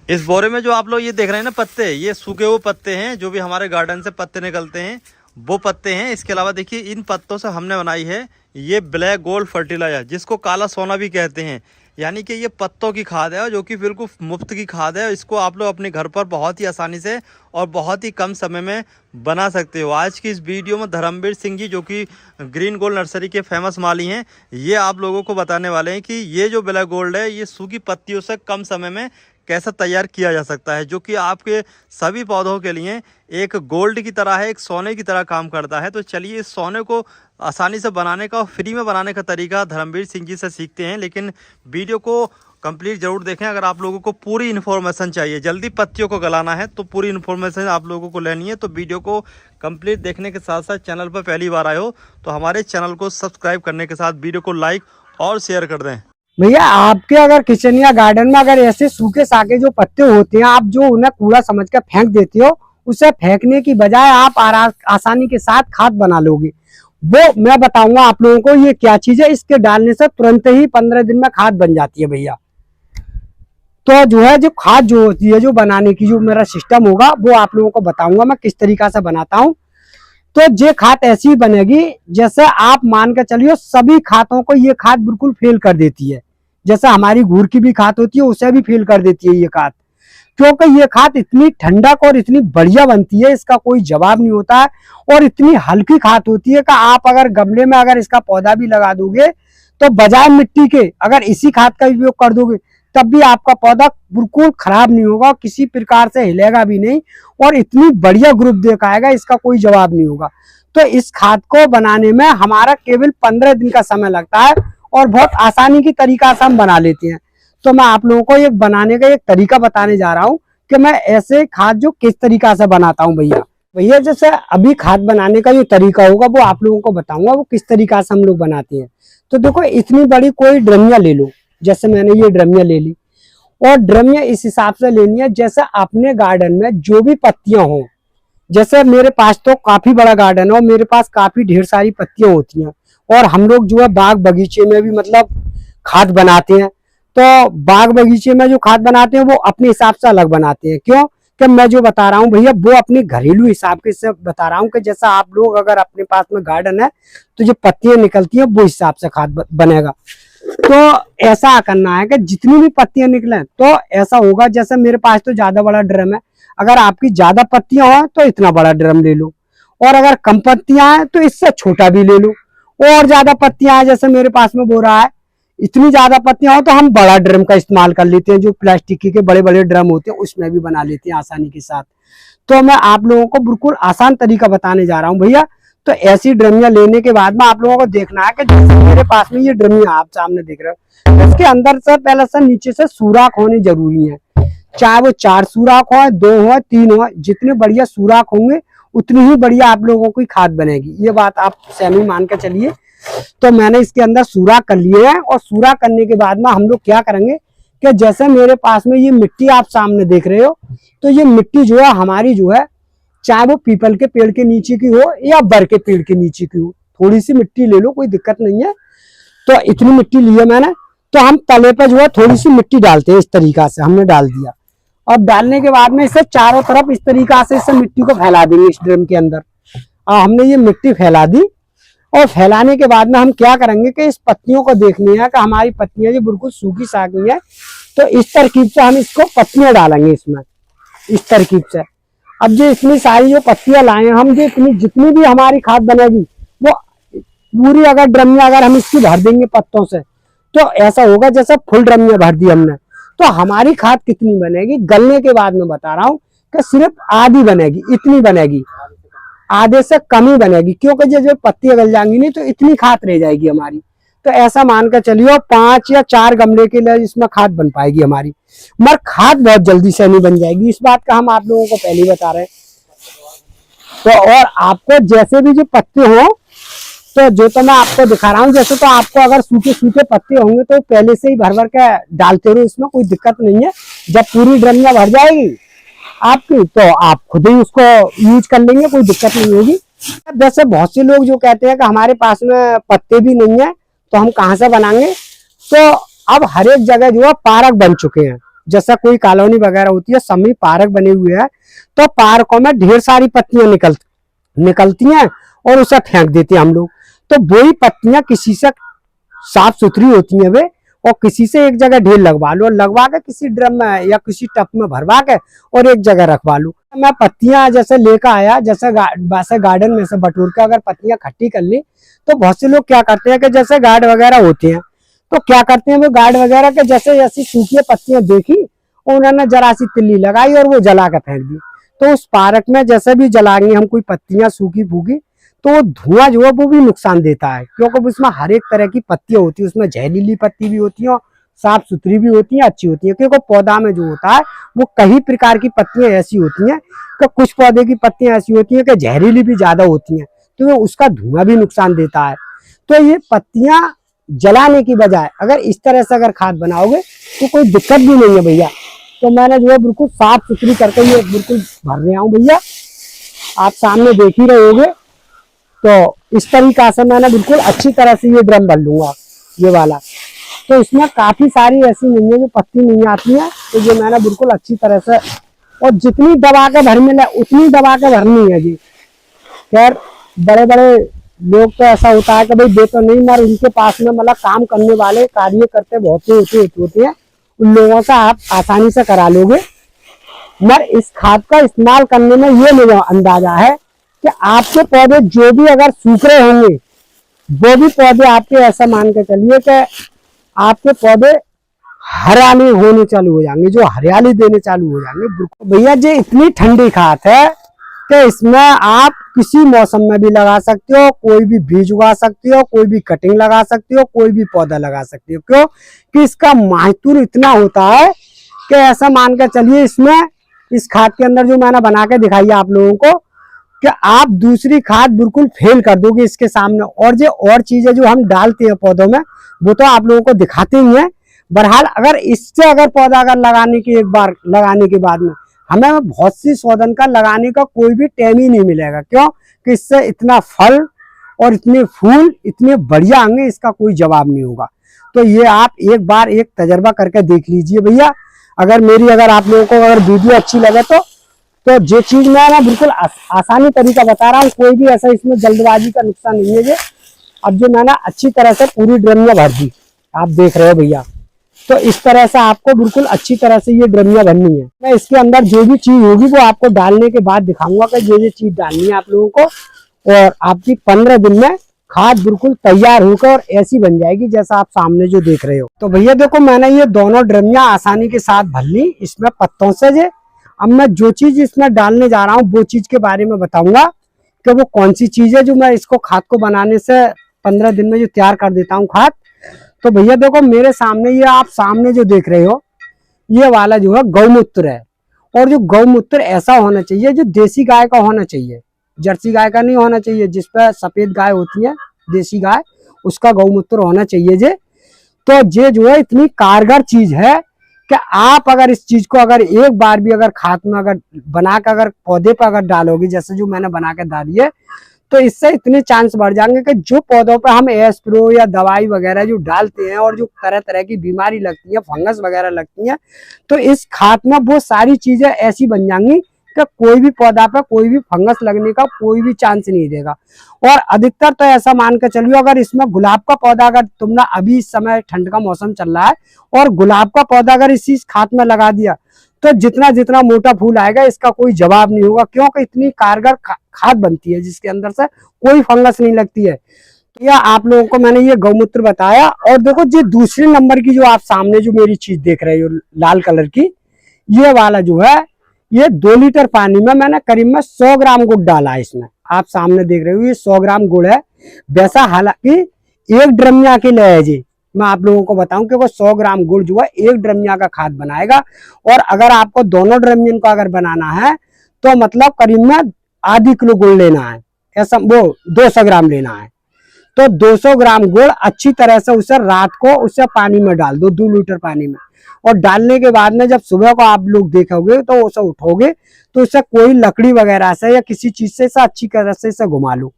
इस बोरे में जो आप लोग ये देख रहे हैं ना पत्ते, ये सूखे हुए पत्ते हैं जो भी हमारे गार्डन से पत्ते निकलते हैं वो पत्ते हैं। इसके अलावा देखिए इन पत्तों से हमने बनाई है ये ब्लैक गोल्ड फर्टिलाइजर, जिसको काला सोना भी कहते हैं। यानी कि ये पत्तों की खाद है जो कि बिल्कुल मुफ्त की खाद है। इसको आप लोग अपने घर पर बहुत ही आसानी से और बहुत ही कम समय में बना सकते हो। आज की इस वीडियो में धर्मवीर सिंह जी जो कि ग्रीन गोल्ड नर्सरी के फेमस माली हैं, ये आप लोगों को बताने वाले हैं कि ये जो ब्लैक गोल्ड है ये सूखी पत्तियों से कम समय में कैसा तैयार किया जा सकता है, जो कि आपके सभी पौधों के लिए एक गोल्ड की तरह है, एक सोने की तरह काम करता है। तो चलिए इस सोने को आसानी से बनाने का और फ्री में बनाने का तरीका धर्मवीर सिंह जी से सीखते हैं। लेकिन वीडियो को कंप्लीट जरूर देखें अगर आप लोगों को पूरी इन्फॉर्मेशन चाहिए। जल्दी पत्तियों को गलाना है तो पूरी इन्फॉर्मेशन आप लोगों को लेनी है, तो वीडियो को कंप्लीट देखने के साथ साथ चैनल पर पहली बार आए हो तो हमारे चैनल को सब्सक्राइब करने के साथ वीडियो को लाइक और शेयर कर दें। भैया आपके अगर किचन या गार्डन में अगर ऐसे सूखे साके जो पत्ते होते हैं, आप जो उन्हें कूड़ा समझ कर फेंक देते हो, उसे फेंकने की बजाय आप आसानी के साथ खाद बना लोगे। वो मैं बताऊंगा आप लोगों को ये क्या चीज है। इसके डालने से तुरंत ही 15 दिन में खाद बन जाती है भैया। तो जो है जो खाद जो होती है जो बनाने की जो मेरा सिस्टम होगा वो आप लोगों को बताऊंगा मैं किस तरीका से बनाता हूँ। तो ये खाद ऐसी बनेगी जैसे आप मान कर चलिए सभी खादों को ये खाद बिल्कुल फेल कर देती है। जैसे हमारी गुड़ की भी खाद होती है उसे भी फेल कर देती है ये खाद, क्योंकि ये खाद इतनी ठंडक और इतनी बढ़िया बनती है, इसका कोई जवाब नहीं होता है। और इतनी हल्की खाद होती है कि आप अगर गमले में अगर इसका पौधा भी लगा दोगे तो बजाय मिट्टी के अगर इसी खाद का उपयोग कर दोगे तब भी आपका पौधा बिल्कुल खराब नहीं होगा, किसी प्रकार से हिलेगा भी नहीं और इतनी बढ़िया ग्रोथ दिखाएगा, इसका कोई जवाब नहीं होगा। तो इस खाद को बनाने में हमारा केवल 15 दिन का समय लगता है और बहुत आसानी की तरीका से हम बना लेते हैं। तो मैं आप लोगों को एक बनाने का एक तरीका बताने जा रहा हूँ कि मैं ऐसे खाद जो किस तरीका से बनाता हूँ भैया। जैसे अभी खाद बनाने का जो तरीका होगा वो आप लोगों को बताऊंगा वो किस तरीका से हम लोग बनाते हैं। तो देखो इतनी बड़ी कोई ड्रमिया ले लो, जैसे मैंने ये ड्रमिया ले ली, और ड्रमिया इस हिसाब से लेनी है जैसे अपने गार्डन में जो भी पत्तियां हो। जैसे मेरे पास तो काफी बड़ा गार्डन है और मेरे पास काफी ढेर सारी पत्तियां होती हैं, और हम लोग जो है बाग बगीचे में भी मतलब खाद बनाते हैं। तो बाग बगीचे में जो खाद बनाते हैं वो अपने हिसाब से अलग बनाते हैं। क्यों कि मैं जो बता रहा हूँ भैया वो अपने घरेलू हिसाब के से बता रहा हूँ कि जैसा आप लोग अगर अपने पास में गार्डन है तो जो पत्तियां निकलती हैं वो हिसाब से खाद बनेगा। तो ऐसा करना है कि जितनी भी पत्तियां निकले तो ऐसा होगा। जैसे मेरे पास तो ज्यादा बड़ा ड्रम है, अगर आपकी ज्यादा पत्तियां हो तो इतना बड़ा ड्रम ले लो, और अगर कम पत्तियां हैं तो इससे छोटा भी ले लो। और ज्यादा पत्तियां हैं जैसे मेरे पास में बो रहा है, इतनी ज्यादा पत्तियां हो तो हम बड़ा ड्रम का इस्तेमाल कर लेते हैं, जो प्लास्टिक के बड़े बड़े ड्रम होते हैं उसमें भी बना लेते हैं आसानी के साथ। तो मैं आप लोगों को बिल्कुल आसान तरीका बताने जा रहा हूँ भैया। तो ऐसी ड्रमिया लेने के बाद में आप लोगों को देखना है कि जैसे मेरे पास में ये ड्रमिया आप सामने देख रहे हो, इसके अंदर से पहले से नीचे से सुराख होने जरूरी है। चाहे वो 4 सुराख हो, 2 हो, 3 हो, जितने बढ़िया सुराख होंगे उतनी ही बढ़िया आप लोगों की खाद बनेगी। ये बात आप सहमी मान के चलिए। तो मैंने इसके अंदर सुराख कर लिए हैं, और सुराख करने के बाद में हम लोग क्या करेंगे कि जैसे मेरे पास में ये मिट्टी आप सामने देख रहे हो, तो ये मिट्टी जो है हमारी जो है चाहे वो पीपल के पेड़ के नीचे की हो या बर के पेड़ के नीचे की हो, थोड़ी सी मिट्टी ले लो, कोई दिक्कत नहीं है। तो इतनी मिट्टी ली है मैंने, तो हम तले पे जो है थोड़ी सी मिट्टी डालते हैं। इस तरीका से हमने डाल दिया, और डालने के बाद में इसे चारों तरफ इस तरीका से इस मिट्टी को फैला देंगे इस ड्रम के अंदर। हमने ये मिट्टी फैला दी, और फैलाने के बाद में हम क्या करेंगे कि इस पत्तियों को देखनी है कि हमारी पत्तियां जो बिल्कुल सूखी साखी है, तो इस तरकीब से हम इसको पत्तियां डालेंगे इसमें, इस तरकीब से। अब जो इतनी सारी जो पत्तियां लाए हैं हम, जो जितनी भी हमारी खाद बनेगी वो पूरी अगर ड्रमिया अगर हम इसकी भर देंगे पत्तों से, तो ऐसा होगा जैसे फुल ड्रमिया भर दी हमने। तो हमारी खाद कितनी बनेगी गलने के बाद में बता रहा हूँ कि सिर्फ आधी बनेगी, इतनी बनेगी, आधे से कम ही बनेगी, क्योंकि जो पत्तियां गल जाएंगी नहीं तो इतनी खाद रह जाएगी हमारी। तो ऐसा मानकर चलिए 5 या 4 गमले के लिए इसमें खाद बन पाएगी हमारी, मगर खाद बहुत जल्दी से नहीं बन जाएगी। इस बात का हम आप लोगों को पहले ही बता रहे हैं। तो और आपको जैसे भी जो पत्ते हो, तो जो तो मैं आपको दिखा रहा हूँ, जैसे तो आपको अगर सूखे सूखे पत्ते होंगे तो पहले से ही भर भर के डालते रहो, इसमें कोई दिक्कत नहीं है। जब पूरी ड्रमिया भर जाएगी आपकी तो आप खुद ही उसको यूज कर लेंगे, कोई दिक्कत नहीं होगी। वैसे बहुत से लोग जो कहते हैं कि हमारे पास में पत्ते भी नहीं है तो हम कहाँ से बनाएंगे, तो अब हर एक जगह जो है पार्क बन चुके हैं। जैसा कोई कॉलोनी वगैरह होती है, समी पार्क बने हुए हैं, तो पार्कों में ढेर सारी पत्तियां निकलती हैं और उसे फेंक देते हैं हम लोग। तो वही पत्तियां किसी से साफ सुथरी होती हैं वे, और किसी से एक जगह ढेर लगवा लो, और लगवा के किसी ड्रम में या किसी टब में भरवा के और एक जगह रखवा लो। मैं पत्तियां जैसे लेकर आया, जैसे गार्डन में से बटोर के अगर पत्तियां इकट्ठी कर ली, तो बहुत से लोग क्या करते हैं कि जैसे गार्ड वगैरह होते हैं, तो क्या करते हैं वो गार्ड वगैरह के जैसे ऐसी सूखी पत्तियां देखी, उन्होंने जरा सी तिल्ली लगाई और वो जला के फेंक दी। तो उस पार्क में जैसे भी जलाएंगे हम कोई पत्तियां सूखी फूकी, तो धुआं जो है वो भी नुकसान देता है, क्योंकि उसमें हर एक तरह की पत्तियां होती है, उसमें जहरीली पत्ती भी होती है, साफ सुथरी भी होती है, अच्छी होती है। क्योंकि पौधा में जो होता है वो कई प्रकार की पत्तियां ऐसी होती हैं कि कुछ पौधे की पत्तियां ऐसी होती हैं कि जहरीली भी ज्यादा होती हैं, तो उसका धुआं भी नुकसान देता है। तो ये पत्तियां जलाने की बजाय अगर इस तरह से अगर खाद बनाओगे तो कोई दिक्कत भी नहीं है भैया। तो मैंने जो है बिल्कुल साफ सुथरी करके ये बिल्कुल भर रहा हूँ भैया, आप सामने देख ही रहे होगे। तो इस तरीका से मैंने बिल्कुल अच्छी तरह से ये ड्रम भर लूंगा, ये वाला। तो इसमें काफी सारी ऐसी नहीं है जो पत्ती नहीं आती है, तो ये मैंने बिल्कुल अच्छी तरह से, और जितनी दबा के भर मिले उतनी दबा के भरनी है जी। खैर बड़े बड़े लोग तो ऐसा होता है कि भाई दे तो नहीं, मगर उनके पास में मतलब काम करने वाले कार्य करते बहुत होते हैं, उन लोगों से आप आसानी से करा लोगे। मगर इस खाद का इस्तेमाल करने में ये मुझे अंदाजा है कि आपके पौधे जो भी अगर सूख रहे होंगे, वो भी पौधे आपके ऐसा मान के चलिए कि आपके पौधे हरियाली होने चालू हो जाएंगे, जो हरियाली देने चालू हो जाएंगे। भैया जी इतनी ठंडी खाद है कि इसमें आप किसी मौसम में भी लगा सकते हो, कोई भी बीज उगा सकते हो, कोई भी कटिंग लगा सकते हो, कोई भी पौधा लगा सकते हो। क्यों कि इसका माहितुर इतना होता है कि ऐसा मान के चलिए, इसमें इस खाद के अंदर जो मैंने बना के दिखाई है आप लोगों को, कि आप दूसरी खाद बिल्कुल फेल कर दोगे इसके सामने। और चीजें जो हम डालते हैं पौधों में वो तो आप लोगों को दिखाते ही हैं। बहरहाल अगर इससे अगर पौधा अगर लगाने की एक बार लगाने के बाद में हमें बहुत सी शोधन का लगाने का कोई भी टाइम ही नहीं मिलेगा। क्यों कि इससे इतना फल और इतने फूल इतने बढ़िया आएंगे, इसका कोई जवाब नहीं होगा। तो ये आप एक बार एक तजर्बा करके देख लीजिए भैया। अगर आप लोगों को अगर वीडियो अच्छी लगे तो जो चीज मैं ना बिल्कुल आसानी तरीका बता रहा हूँ, कोई भी ऐसा इसमें जल्दबाजी का नुकसान नहीं है। अब जो मैंने अच्छी तरह से पूरी ड्रमिया भर दी, आप देख रहे हो भैया। तो इस तरह से आपको बिल्कुल अच्छी तरह से ये ड्रमिया भरनी है। मैं इसके अंदर जो भी चीज होगी वो आपको डालने के बाद दिखाऊंगा कि ये चीज डालनी है आप लोगों को, और आपकी 15 दिन में खाद बिल्कुल तैयार होकर और ऐसी बन जाएगी जैसा आप सामने जो देख रहे हो। तो भैया देखो मैंने ये दोनों ड्रमिया आसानी के साथ भर ली इसमें पत्तों से। अब मैं जो चीज इसमें डालने जा रहा हूँ वो चीज के बारे में बताऊंगा कि वो कौन सी चीज है जो मैं इसको खाद को बनाने से 15 दिन में जो तैयार कर देता हूँ खाद। तो भैया देखो मेरे सामने ये आप सामने जो देख रहे हो, ये वाला जो है गौमूत्र है। और जो गौमूत्र ऐसा होना चाहिए जो देसी गाय का होना चाहिए, जर्सी गाय का नहीं होना चाहिए। जिस पर सफेद गाय होती है देसी गाय, उसका गौमूत्र होना चाहिए जे। तो ये जो है इतनी कारगर चीज है कि आप अगर इस चीज को अगर एक बार भी अगर खाद में अगर बना कर अगर पौधे पर अगर डालोगे, जैसे जो मैंने बना के डाली है, तो इससे इतने चांस बढ़ जाएंगे कि जो पौधों पर हम एस्प्रो या दवाई वगैरह जो डालते हैं और जो तरह तरह की बीमारी लगती है, फंगस वगैरह लगती है, तो इस खाद में वो सारी चीजें ऐसी बन जाएंगी कि कोई भी पौधा पर कोई भी फंगस लगने का कोई भी चांस नहीं देगा। और अधिकतर तो ऐसा मान के चलिए, अगर इसमें गुलाब का पौधा अगर तुमने अभी इस समय ठंड का मौसम चल रहा है और गुलाब का पौधा अगर इसी खाद में लगा दिया, तो जितना जितना मोटा फूल आएगा इसका कोई जवाब नहीं होगा। क्योंकि इतनी कारगर खाद बनती है जिसके अंदर से कोई फंगस नहीं लगती है। तो यह आप लोगों को मैंने ये गौमूत्र बताया। और देखो जो दूसरे नंबर की जो आप सामने जो मेरी चीज देख रहे हो लाल कलर की, ये वाला जो है, ये 2 लीटर पानी में मैंने करीब में 100 ग्राम गुड़ डाला है इसमें। आप सामने देख रहे हो ये 100 ग्राम गुड़ है। वैसा हालांकि एक ड्रमिया के लिए है जी, मैं आप लोगों को बताऊं कि वो 100 ग्राम गुड़ जो है एक ड्रमिया का खाद बनाएगा। और अगर आपको दोनों ड्रमियन को अगर बनाना है तो मतलब करीब में आधी किलो गुड़ लेना है, ऐसा वो 200 ग्राम लेना है। तो 200 ग्राम गुड़ अच्छी तरह से उसे रात को उसे पानी में डाल दो, 2 लीटर पानी में। और डालने के बाद में जब सुबह को आप लोग देखोगे तो उसे उठोगे तो उसे कोई लकड़ी वगैरह से या किसी चीज से अच्छी तरह से इसे घुमा लो,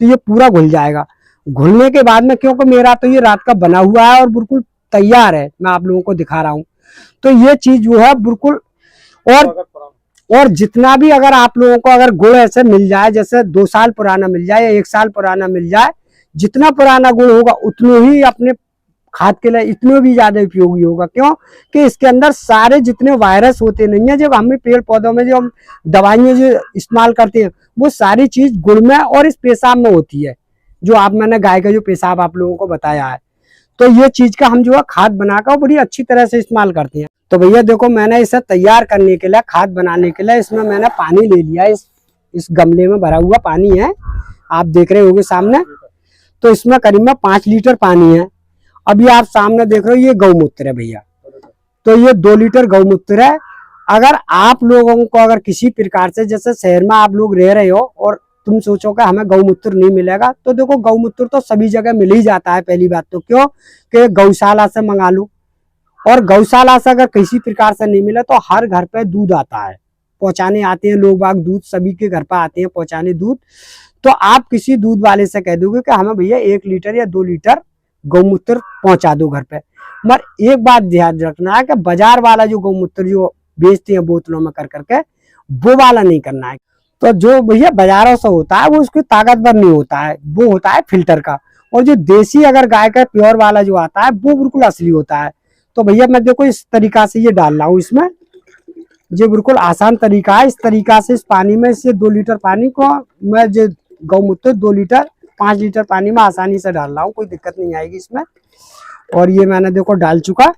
तो ये पूरा घुल जाएगा। घुलने के बाद में, क्योंकि मेरा तो ये रात का बना हुआ है और बिल्कुल तैयार है, मैं आप लोगों को दिखा रहा हूँ, तो ये चीज जो है बिल्कुल। और जितना भी अगर आप लोगों को अगर गुड़ ऐसे मिल जाए, जैसे 2 साल पुराना मिल जाए या 1 साल पुराना मिल जाए, जितना पुराना गुड़ होगा उतने ही अपने खाद के लिए इतने भी ज्यादा उपयोगी होगा। क्यों कि इसके अंदर सारे जितने वायरस होते नहीं है, जब हमें पेड़ पौधों में जो हम दवाइयां जो इस्तेमाल करते हैं, वो सारी चीज गुड़ में और इस पेशाब में होती है, जो आप मैंने गाय का जो पेशाब आप लोगों को बताया है। तो ये चीज का हम जो है खाद बनाकर बड़ी अच्छी तरह से इस्तेमाल करते हैं। तो भैया देखो, मैंने इसे तैयार करने के लिए, खाद बनाने के लिए, इसमें मैंने पानी ले लिया। इस गमले में भरा हुआ पानी है, आप देख रहे होंगे सामने। तो इसमें करीब में 5 लीटर पानी है। अभी आप सामने देख रहे हो, ये गौमूत्र है भैया। तो ये 2 लीटर गौमूत्र है। अगर आप लोगों को अगर किसी प्रकार से, जैसे शहर में आप लोग रह रहे हो और तुम सोचो कि हमें गौमूत्र नहीं मिलेगा, तो देखो गौमूत्र तो सभी जगह मिल ही जाता है। पहली बात तो क्यों कि गौशाला से मंगा लो, और गौशाला से अगर किसी प्रकार से नहीं मिला तो हर घर पे दूध आता है, पहुंचाने आते हैं लोग बाग, दूध सभी के घर पे आते हैं पहुंचाने दूध। तो आप किसी दूध वाले से कह दोगे कि हमें भैया 1 लीटर या 2 लीटर गौमूत्र पहुंचा दो घर पे। मगर एक बात ध्यान रखना है कि बाजार वाला जो गौमूत्र जो बेचते हैं बोतलों में कर करके, वो वाला नहीं करना है। तो जो भैया बाजारों से होता है वो उसकी ताकतवर नहीं होता है, वो होता है फिल्टर का। और जो देसी अगर गाय का प्योर वाला जो आता है वो बिल्कुल असली होता है। तो भैया मैं देखो इस तरीका से ये डाल रहा हूँ इसमें, जो बिल्कुल आसान तरीका है। इस तरीका से इस पानी में से 2 लीटर पानी को मैं जो गौमूत्र 2 लीटर 5 लीटर पानी में आसानी से डाल रहा हूँ, कोई दिक्कत नहीं आएगी इसमें। और ये मैंने देखो डाल चुका।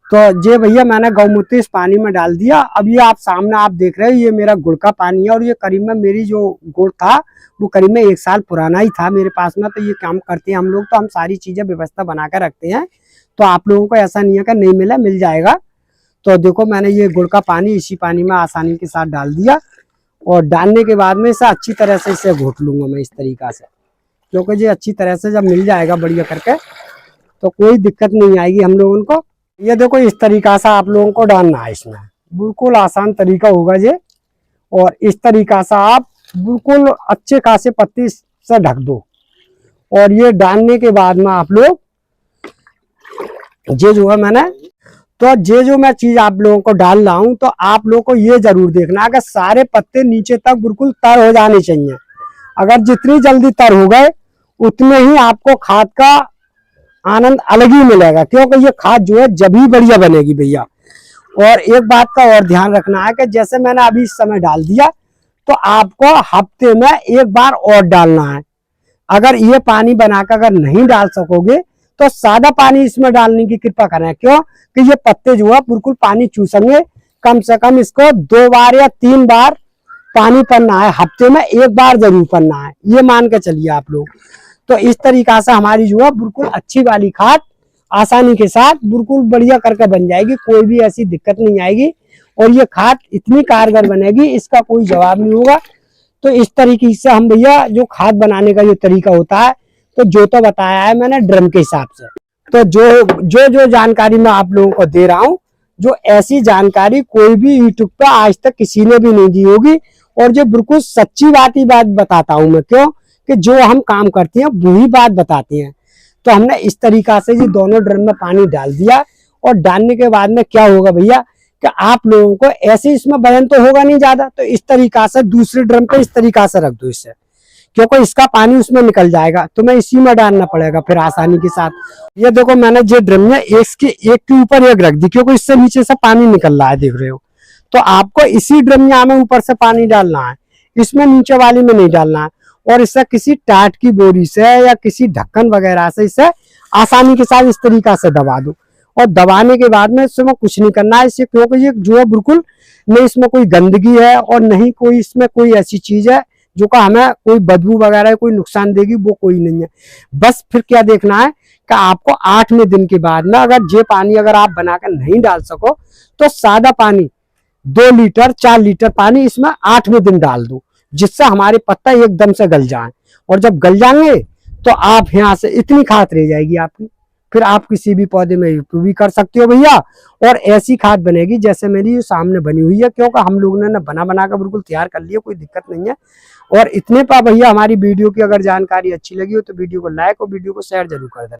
तो ये भैया मैंने गौमूत्र इस पानी में डाल दिया। अब ये आप सामने आप देख रहे हो, ये मेरा गुड़ का पानी है। और ये करीब में मेरी जो गुड़ था वो करीब में 1 साल पुराना ही था मेरे पास में। तो ये काम करते हैं हम लोग, तो हम सारी चीजें व्यवस्था बना कर रखते हैं। तो आप लोगों को ऐसा नहीं है कि नहीं मिला, मिल जाएगा। तो देखो मैंने ये गुड़ का पानी इसी पानी में आसानी के साथ डाल दिया। और डालने के बाद में इसे अच्छी तरह से इसे घोट लूंगा मैं इस तरीका से, क्योंकि ये अच्छी तरह से जब मिल जाएगा बढ़िया करके तो कोई दिक्कत नहीं आएगी हम लोगों को। ये देखो इस तरीका से आप लोगों को डालना है इसमें, बिल्कुल आसान तरीका होगा ये। और इस तरीका से आप बिल्कुल अच्छे खासे पत्ती से ढक दो। और ये डालने के बाद में आप लोग ये जो है मैंने, तो ये जो मैं चीज आप लोगों को डाल रहा हूं, तो आप लोगों को ये जरूर देखना है कि सारे पत्ते नीचे तक बिल्कुल तर हो जाने चाहिए। अगर जितनी जल्दी तर हो गए उतने ही आपको खाद का आनंद अलग ही मिलेगा, क्योंकि ये खाद जो है जब ही बढ़िया बनेगी भैया। और एक बात का और ध्यान रखना है कि जैसे मैंने अभी इस समय डाल दिया, तो आपको हफ्ते में 1 बार और डालना है। अगर ये पानी बनाकर अगर नहीं डाल सकोगे तो सादा पानी इसमें डालने की कृपा करें। क्यों कि ये पत्ते जो है बिल्कुल पानी चूसेंगे। कम से कम इसको 2 बार या 3 बार पानी पड़ना है, हफ्ते में 1 बार जरूर पड़ना है, ये मान के चलिए आप लोग। तो इस तरीका से हमारी जो है बिल्कुल अच्छी वाली खाद आसानी के साथ बिल्कुल बढ़िया करके बन जाएगी, कोई भी ऐसी दिक्कत नहीं आएगी। और ये खाद इतनी कारगर बनेगी, इसका कोई जवाब नहीं होगा। तो इस तरीके से हम भैया जो खाद बनाने का जो तरीका होता है, तो जो तो बताया है मैंने ड्रम के हिसाब से। तो जो जानकारी मैं आप लोगों को दे रहा हूँ, जो ऐसी जानकारी कोई भी यूट्यूब पे आज तक किसी ने भी नहीं दी होगी। और जो बिल्कुल सच्ची बात ही बात बताता हूँ मैं, क्यों कि जो हम काम करते हैं वही बात बताते हैं। तो हमने इस तरीका से ये दोनों ड्रम में पानी डाल दिया। और डालने के बाद में क्या होगा भैया कि आप लोगों को ऐसे इसमें वजन तो होगा नहीं ज्यादा, तो इस तरीका से दूसरे ड्रम पे इस तरीका से रख दो इससे, क्योंकि इसका पानी उसमें निकल जाएगा। तो मैं इसी में डालना पड़ेगा फिर आसानी के साथ। ये देखो मैंने ये ड्रम में एक के ऊपर एक रख दी, क्योंकि इससे नीचे से पानी निकल रहा है, देख रहे हो। तो आपको इसी ड्रम में ऊपर से पानी डालना है, इसमें नीचे वाली में नहीं डालना है। और इससे किसी टाट की बोरी से या किसी ढक्कन वगैरह से इसे आसानी के साथ इस तरीका से दबा दो। और दबाने के बाद में इसमें कुछ नहीं करना है इससे, क्योंकि ये जो है बिल्कुल नहीं इसमें कोई गंदगी है और नहीं कोई इसमें कोई ऐसी चीज है जो का हमें कोई बदबू वगैरह कोई नुकसान देगी, वो कोई नहीं है। बस फिर क्या देखना है कि आपको 8वें दिन के बाद में अगर ये पानी अगर आप बनाकर नहीं डाल सको, तो सादा पानी 2 लीटर 4 लीटर पानी इसमें 8वें दिन डाल दो, जिससे हमारे पत्ता एकदम से गल जाए। और जब गल जाएंगे तो आप यहाँ से इतनी खाद रह जाएगी आपकी, फिर आप किसी भी पौधे में उपयोग भी कर सकते हो भैया। और ऐसी खाद बनेगी जैसे मेरी सामने बनी हुई है, क्योंकि हम लोगों ने बना कर बिल्कुल तैयार कर लिया, कोई दिक्कत नहीं है। और इतने पर भैया हमारी वीडियो की अगर जानकारी अच्छी लगी हो तो वीडियो को लाइक और वीडियो को शेयर जरूर कर देना।